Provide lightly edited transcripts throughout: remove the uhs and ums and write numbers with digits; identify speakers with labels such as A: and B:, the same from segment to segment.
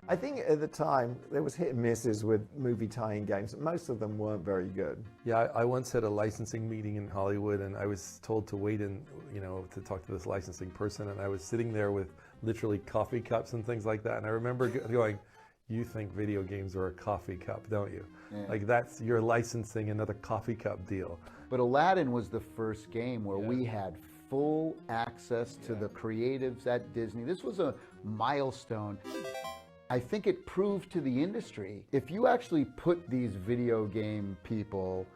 A: I think at the time there was hit and misses with movie tie-in games. Most of them weren't very good.
B: Yeah, I once had a licensing meeting in Hollywood, and I was told to wait in, to talk to this licensing person, and I was sitting there with literally coffee cups and things like that, and I remember going, "You think video games are a coffee cup, don't you?"
C: Yeah.
B: Like you're licensing another coffee cup deal.
C: But Aladdin was the first game where we had full access to the creatives at Disney. This was a milestone. I think it proved to the industry, if you actually put these video game people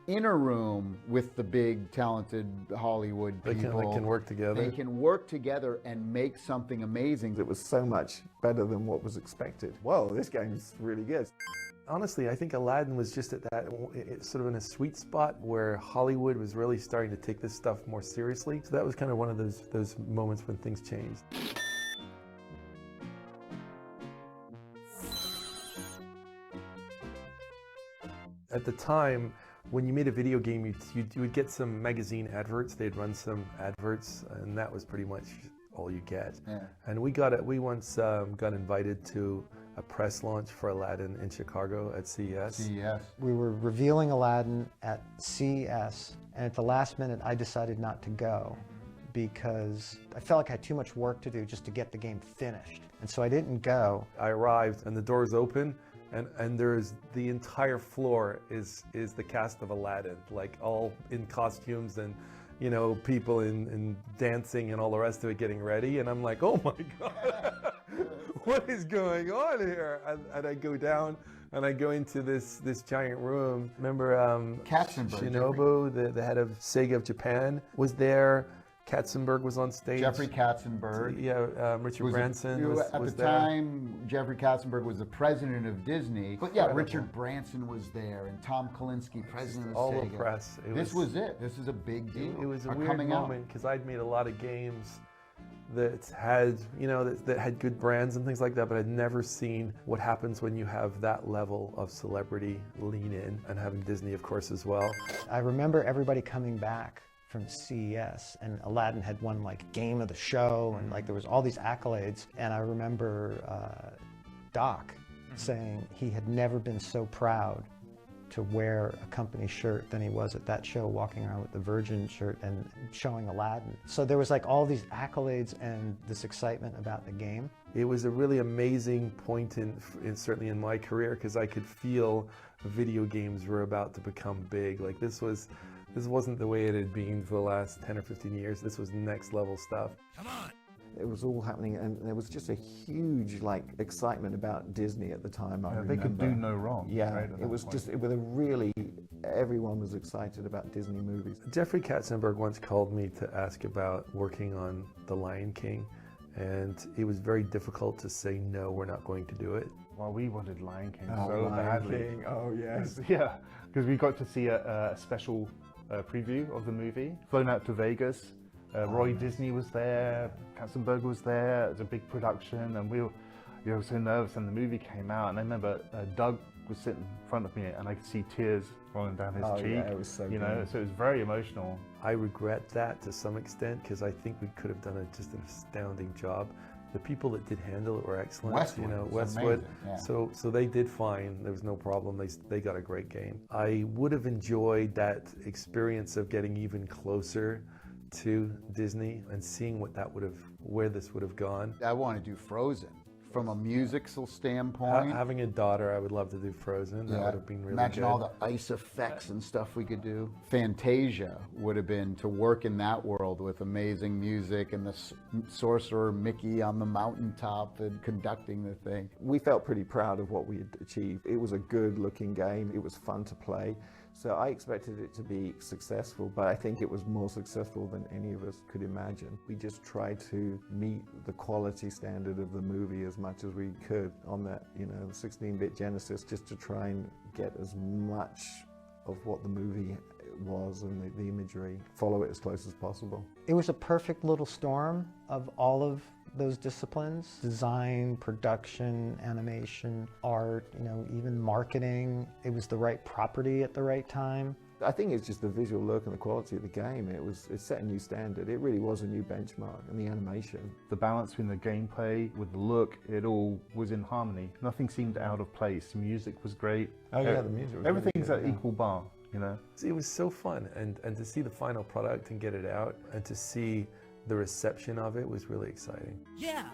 C: in a room with the big, talented Hollywood people,
B: they can work together.
C: They can work together and make something amazing.
A: It was so much better than what was expected. Whoa, this game's really good.
B: Honestly, I think Aladdin was just at that sort of in a sweet spot where Hollywood was really starting to take this stuff more seriously. So that was kind of one of those moments when things changed. At the time, when you made a video game, you would get some magazine adverts. They'd run some adverts, and that was pretty much all you get.
C: Yeah.
B: And we once got invited to a press launch for Aladdin in Chicago at CES.
C: CES.
D: We were revealing Aladdin at CES, and at the last minute I decided not to go because I felt like I had too much work to do just to get the game finished. And so I didn't go.
B: I arrived and the doors open, and there's the entire floor is the cast of Aladdin, like all in costumes and people in dancing and all the rest of it, getting ready. And I'm like, oh my God, what is going on here? And I go down and I go into this giant room. Remember
C: Katzenberg,
B: Shinobu, the head of Sega of Japan, was there. Katzenberg was on stage.
C: Jeffrey Katzenberg.
B: Yeah, Richard Branson was
C: at the
B: there.
C: time, Jeffrey Katzenberg was the president of Disney. But yeah, Richard Branson was there, and Tom Kalinske, president of
B: all
C: Sega.
B: the press.
C: This was it. This is a big deal.
B: It was a
C: Our
B: weird
C: coming
B: moment because I'd made a lot of games that had, that had good brands and things like that, but I'd never seen what happens when you have that level of celebrity lean in, and having Disney, of course, as well.
D: I remember everybody coming back from CES, and Aladdin had won like game of the show, and like there was all these accolades. And I remember Doc saying he had never been so proud to wear a company shirt than he was at that show, walking around with the Virgin shirt and showing Aladdin. So there was like all these accolades and this excitement about the game.
B: It was a really amazing point certainly in my career, because I could feel video games were about to become big. Like this wasn't the way it had been for the last 10 or 15 years. This was next level stuff. Come on!
A: It was all happening, and there was just a huge excitement about Disney at the time. I remember.
E: They could do no wrong.
A: Yeah,
E: right,
A: it was just with a really, everyone was excited about Disney movies.
B: Jeffrey Katzenberg once called me to ask about working on The Lion King, and it was very difficult to say no, we're not going to do it.
E: Well, we wanted Lion King
A: Oh,
E: so
A: Lion
E: badly.
A: King. Oh yes.
E: Yeah, because we got to see a special preview of the movie. Flown out to Vegas. Roy Disney was there. Katzenberg was there. It was a big production, and we were so nervous. And the movie came out, and I remember Doug was sitting in front of me, and I could see tears rolling down his cheek.
A: Yeah, it was so
E: good. So it was very emotional.
B: I regret that to some extent, because I think we could have done just an astounding job. The people that did handle it were excellent.
C: Westwood. Yeah.
B: So they did fine. There was no problem. They got a great game. I would have enjoyed that experience of getting even closer to Disney and seeing where this would have gone.
C: I want to do Frozen. From a musical standpoint.
B: Having a daughter, I would love to do Frozen. That would have been really
C: Imagine
B: good.
C: all the ice effects and stuff we could do. Fantasia would have been to work in that world with amazing music and the sorcerer Mickey on the mountaintop and conducting the thing.
A: We felt pretty proud of what we had achieved. It was a good looking game. It was fun to play. So I expected it to be successful, but I think it was more successful than any of us could imagine. We just tried to meet the quality standard of the movie as much as we could on that, 16-bit Genesis, just to try and get as much of what the movie was and the imagery, follow it as close as possible.
D: It was a perfect little storm of all of those disciplines: design, production, animation, art, you know, even marketing. It was the right property at the right time.
A: I think it's just the visual look and the quality of the game. It set a new standard. It really was a new benchmark, and the animation.
E: The balance between the gameplay with the look, it all was in harmony. Nothing seemed out of place. The music was great.
A: Oh yeah, the music was
E: Everything's
A: really good,
E: at equal bar, you know.
B: It was so fun, and to see the final product and get it out, and to see the reception of it was really exciting.
F: Yeah.